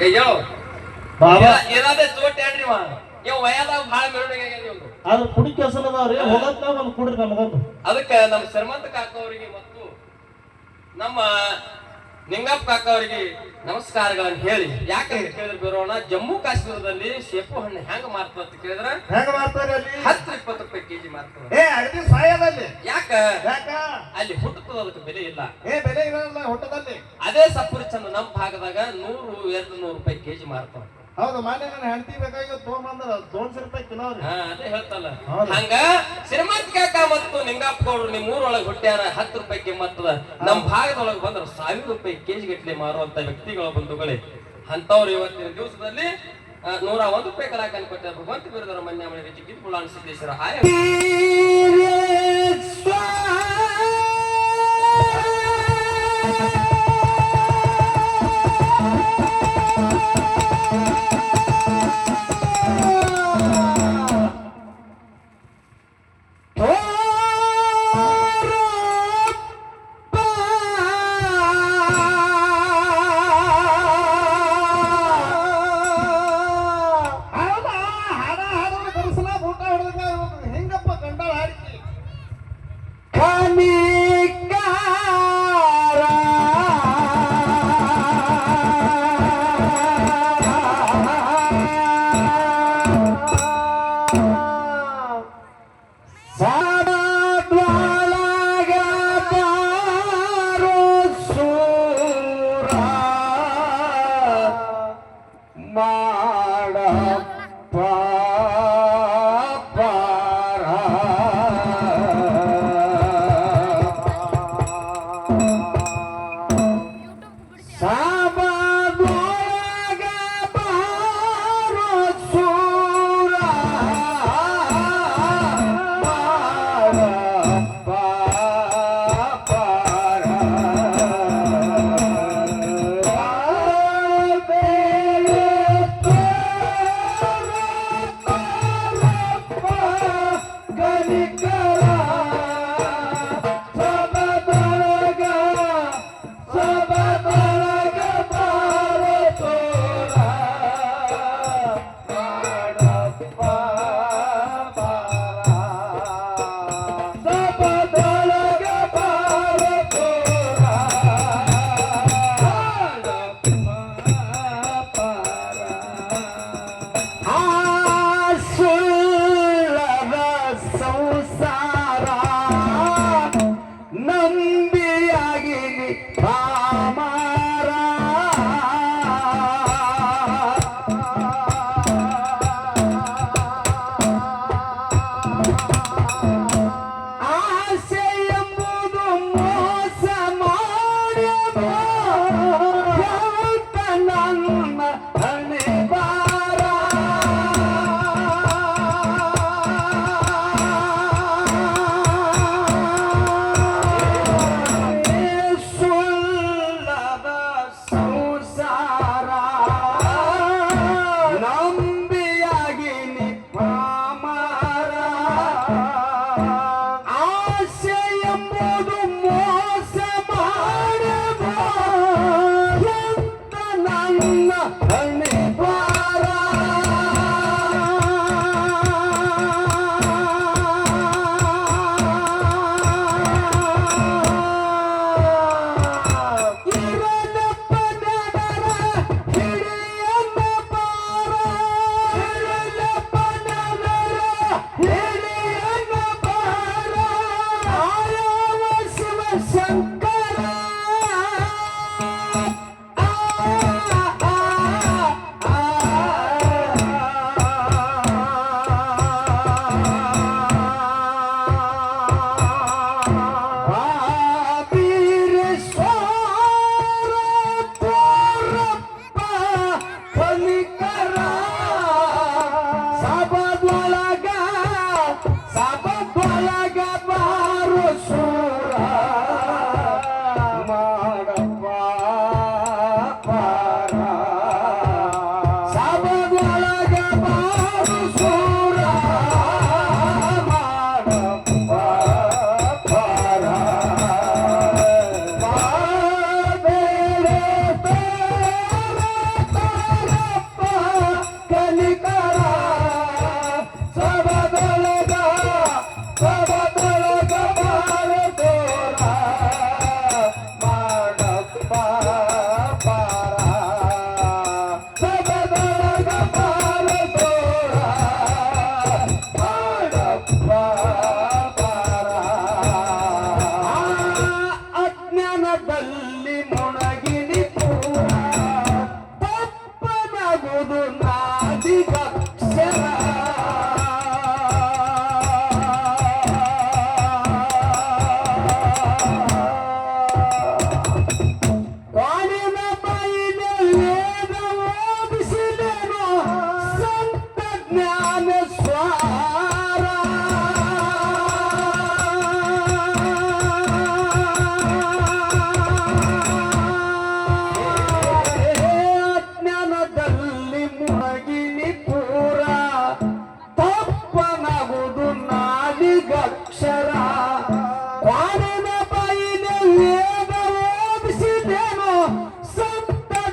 ಅಯ್ಯೋ ಬಾಬಾ ಇರೋದೇ ಚೋಟ್ ಹೇಳ್ರಿ ಇವ್ ವಯದಾಗ ಭಾಳ ಮೆರವಣಿಗೆ ಅದ್ರ ಕುಡಿ ಕೆಸಲ್ ಅದಾವ್ರಿ ಹೋಗತ್ತ ಒಂದ್ ಕುಡ್ರಿ ನಮಗೊಂದು ಅದಕ್ಕೆ ನಮ್ಮ ಶ್ರೀಮಂತ ಕಾಕ ಅವರಿಗೆ ಮತ್ತು ನಮ್ಮ ನಿಂಗಪ್ಪ ಕಾಕ ಅವರಿಗೆ ನಮಸ್ಕಾರಗಳನ್ನು ಹೇಳಿ ಯಾಕಂತ ಕೇಳಿದ್ರೆ ಬರೋಣ ಜಮ್ಮು ಕಾಶ್ಮೀರದಲ್ಲಿ ಸೇಪು ಹಣ್ಣು ಹೆಂಗ ಮಾರ್ತಾರ ಅಂತ ಕೇಳಿದ್ರ ಹೆಂಗ ಮಾಡ್ತಾರೆ ಅಲ್ಲಿ 10-20 ರೂಪಾಯಿ ಕೆಜಿ ಮಾರ್ತಾರ. ಅಗದಿ ಸಾಯದಲ್ಲಿ ಯಾಕ ಯಾಕ ಅಲ್ಲಿ ಹುಟ್ಟುತ್ತದ ಅದಕ್ಕೆ ಬೆಲೆ ಇಲ್ಲ. ಬೆಲೆ ಇರಲ್ಲ ಹುಟ್ಟದಲ್ಲಿ. ಅದೇ ಸಪುರಿ ಚಂದ ನಮ್ಮ ಭಾಗದಾಗ 100-200 ರೂಪಾಯಿ ಕೆಜಿ ಮಾರ್ತಾರ. ಹೌದು ಮಾನ್ಯ ನನ್ನ ಹೆಂಡತಿ ಬೇಕಾಗಿ ತೊಗೊಂಬಂದ್ರ 200 ರೂಪಾಯಿ ಕಿಲೋ ರೀ. ಅದೇ ಹೇಳ್ತಲ್ಲ ಹಂಗ ಶ್ರೀಮಂತ ಕಾಕ ಮತ್ತು ನಿಂಗಪ್ಪ ಗೌಡ್ರು ನಿಮ್ ಊರೊಳಗೆ ಹುಟ್ಟ್ಯಾರ 10 ರೂಪಾಯಿ ಕಿಮ್ಮತ್ತದ ನಮ್ಮ ಭಾಗದೊಳಗೆ ಬಂದ್ರ 1000 ರೂಪಾಯಿ ಕೆಜಿ ಗಟ್ಲೆ ಮಾರುವಂತ ವ್ಯಕ್ತಿಗಳ ಬಂಧುಗಳೇ ಅಂತವ್ರು ಇವತ್ತಿನ ದಿವಸದಲ್ಲಿ 101 ರೂಪಾಯಿ ಕಲಾಕನ್ ಕೊಟ್ಟ ಭಗವಂತ ಬಿರುದರ ಮನ್ಯ ಮನೆ ಜಿಗಿದ್ ಬುಳಾನ್ ಸಿದ್ದೇಶ್ವರ ಆಯ ಹಿಂಗಪ್ಪ ಗಂಡ ಹಾಡಿಕೆ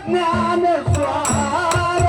ಜ್ಞಾನ ಸ್ವಾರ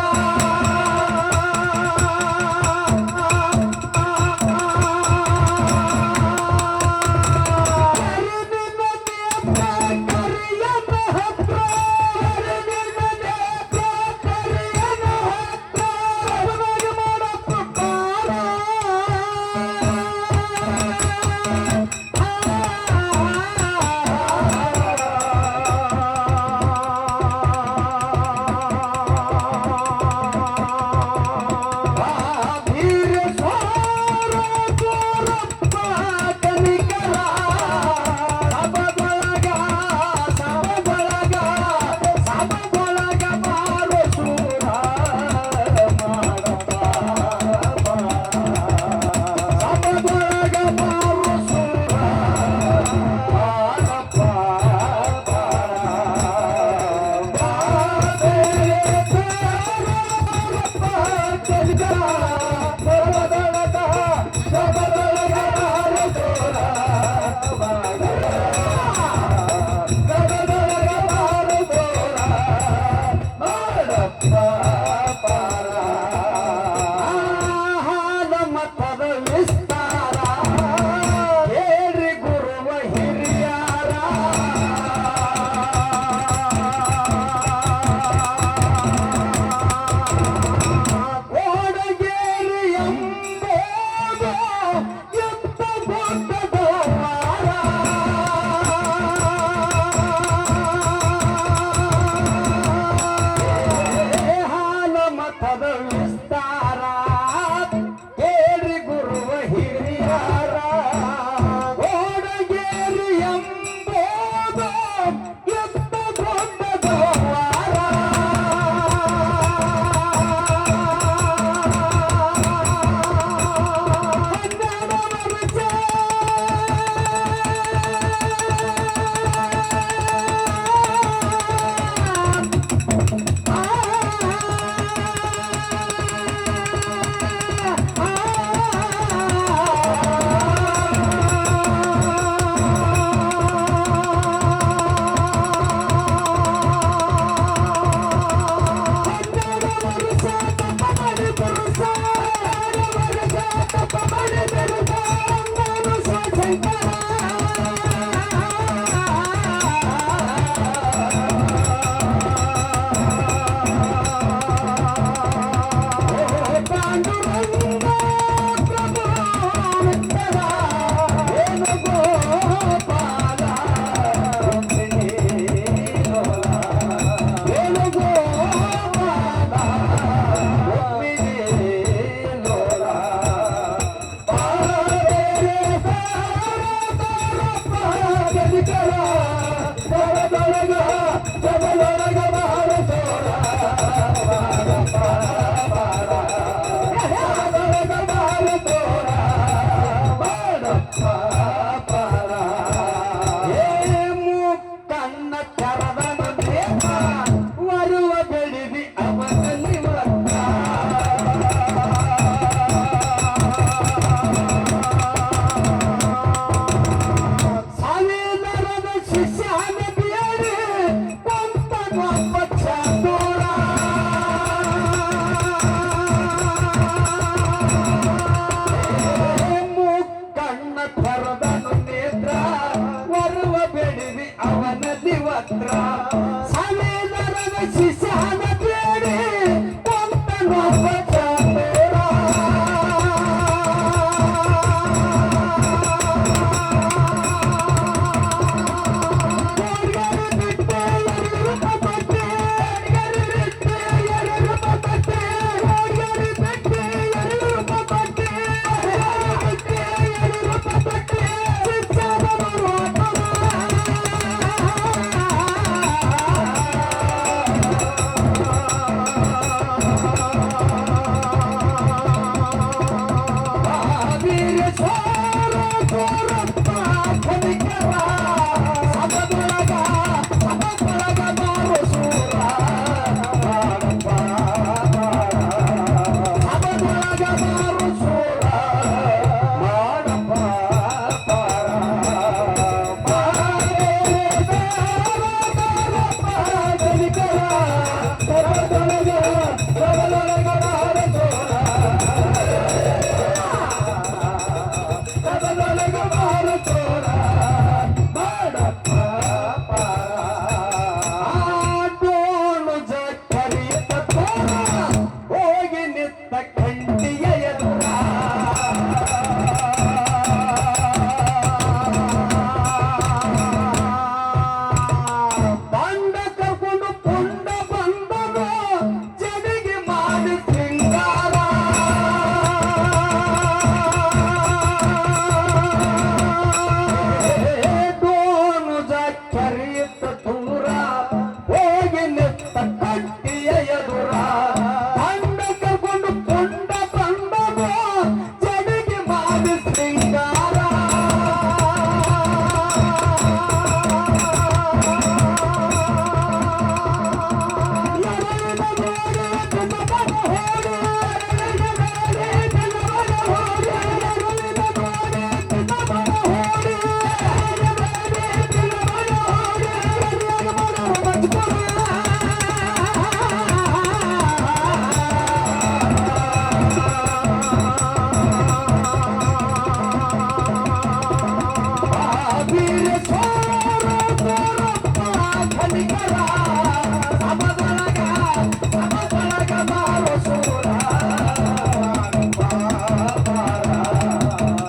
ಸಮದೊಳಗ ಬಾರೋ ಸೂರ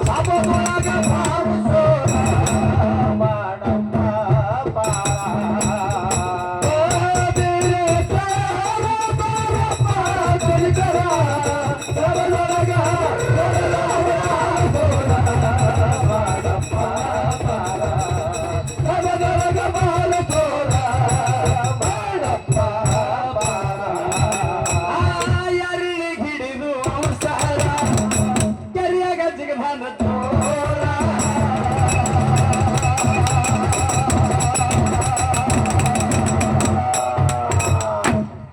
ಸಮದೊಳಗ ಬಾರೋ ಸೂರ ಮಾಡಪ್ಪ ಬಾರ ಬೇರೆ ಕಾರ ಬಾರಪ್ಪ ಕಲಿಕರ ಸಮದೊಳಗ ಮಾಡಪ್ಪ ಬಾರ ಸಮದೊಳಗ ಬಾರೋ ಸೂರ ಮಾಡಪ್ಪ ಯಾರಿಗೆ ಹಿಡಿದು ಅವಸರ ಕೆರೆಯಾಗ ಜಿಗದಾನ ತೋರ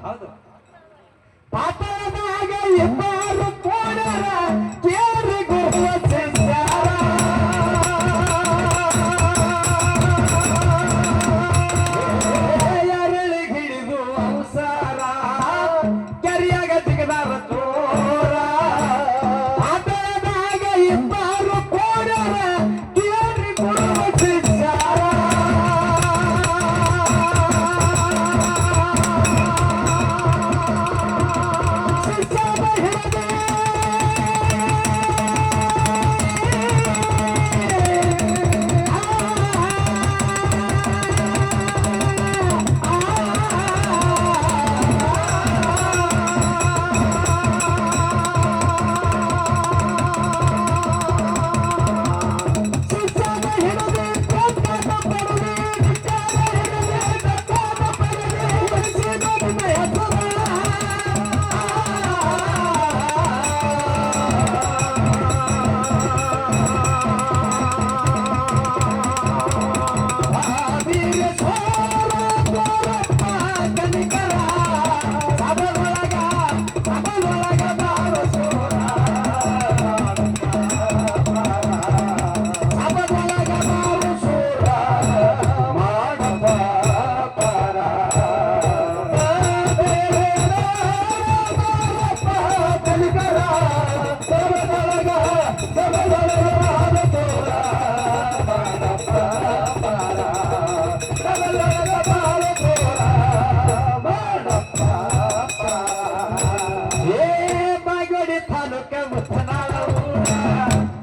ಹೌದು ಪಾಪದಾಗ ಇಬ್ಬರು ಕೋಡರ ಕೇರಿ ಗುರುವ ಯಾರಿಗೆ ಹಿಡಿದು ಅವಸರ ಕೆರೆಯಾಗ ಜಿಗದಾರ ತೋರ ಪಾಪದಾಗ ಇಬ್ಬರು ಕೋಡರ ಕೇರಿ ಗುರುವ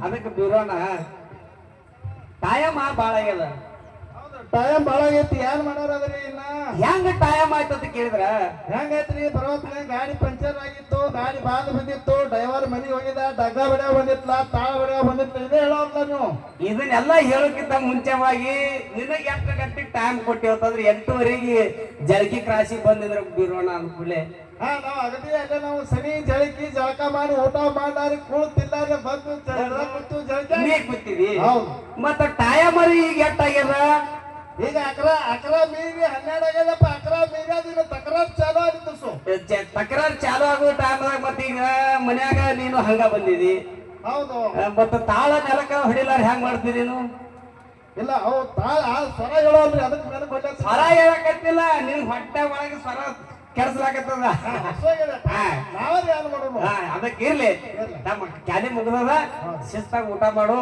ಅದಕ್ಕೆ ಬೀರೋಣ ಟೈಮ್ ಬಾಳ ಆಗ್ಯದ ಟೈಮ್ ಭಾಳ ಆಗೈತಿ ಏನ್ ಮಾಡೋರದ್ರಿ ಇನ್ನ ಹೆಂಗ ಟೈಮ್ ಆಯ್ತು ಅಂತ ಕೇಳಿದ್ರ ಹೆಂಗೈತ್ರಿ ಬರೋತ್ಲೆ ಗಾಡಿ ಪಂಚರ್ ಆಗಿತ್ತು ಗಾಡಿ ಬಾದ್ ಬಂದಿತ್ತು ಡ್ರೈವರ್ ಮನೆಗೆ ಹೋಗಿದ ಡಗ್ಗ ಬಡಿಯೋ ಬಂದಿತ್ಲ ತಾಳ ಬಡಿಯೋ ಬಂದಿತ್ತು ಇದೇ ಹೇಳೋಲ್ಲ ನೀವು ಇದನ್ನೆಲ್ಲ ಹೇಳೋಕ್ಕಿಂತ ಮುಂಚೆವಾಗಿ ನಿನಗೆ ಎಷ್ಟು ಗಂಟೆಗೆ ಟೈಮ್ ಕೊಟ್ಟಿವತ್ತಂದ್ರೆ 8:30ಗೆ ಜಳಕಿ ಕ್ರಾಸಿಗೆ ಬಂದಿದ್ರ ಬೀರೋಣ ಅಂದ್ಕೂಡ್ಲೆ ಹಾ ನಾವ್ ಅಗದಿ ಅಲ್ಲೇ ನಾವು ಸನಿ ಜಳಕಿ ಜಳಕ ಮಾಡಿ ಊಟ ಮಾಡಿ ಕೂಳ್ತಿಲ್ಲಾರೆ ಬಂದು ಕೂತು ಜಳಕ ನೀ ಕೂತಿದಿ ಹೌದು ಮತ್ತ ಟೈಮ್ ಈಗ ಎಷ್ಟಾಗ್ಯದ ಈಗ ಅಕ್ರ ಮೀರಿ 12 ಆಗ್ಯದಪ್ಪ ಅಕ್ರ ಮೀರಿ ತಕರಾರ್ ಚಾಲು ಆಗಿತ್ತು ತಕರಾರ್ ಚಾಲು ಆಗೋ ಟೈಮ್ದಾಗ ಮತ್ತ ಈಗ ಮನ್ಯಾಗ ನೀನು ಹಂಗ ಬಂದಿದಿ ಹೌದು ಮತ್ತ ತಾಳ ನೆಲಕ್ಕ ಹೊಡಿಲಾರ ಹೆಂಗ್ ಮಾಡ್ತೀರಿ ನೀನು ಇಲ್ಲ ಅವು ತಾಳ ಸ್ವರ ಹೇಳೋಲ್ರಿ ಅದಕ್ಕೆ ಮೇಲೆ ಕೊಟ್ಟ ಸ್ವರ ಹೇಳಕತ್ತಿಲ್ಲ ನಿನ್ ಹೊಟ್ಟೆ ಒಳಗೆ ಸ್ವರ ಕೆಡ್ಸ್ಲಾಕತ್ತದ ನಾವೇ ಏನ್ ಮಾಡೋದು ಅದಕ್ಕೆ ಇರ್ಲಿ ನಮ್ಮ ಕ್ಯಾಲಿ ಮುಗ್ದದ ಶಿಸ್ತಾಗ ಊಟ ಮಾಡು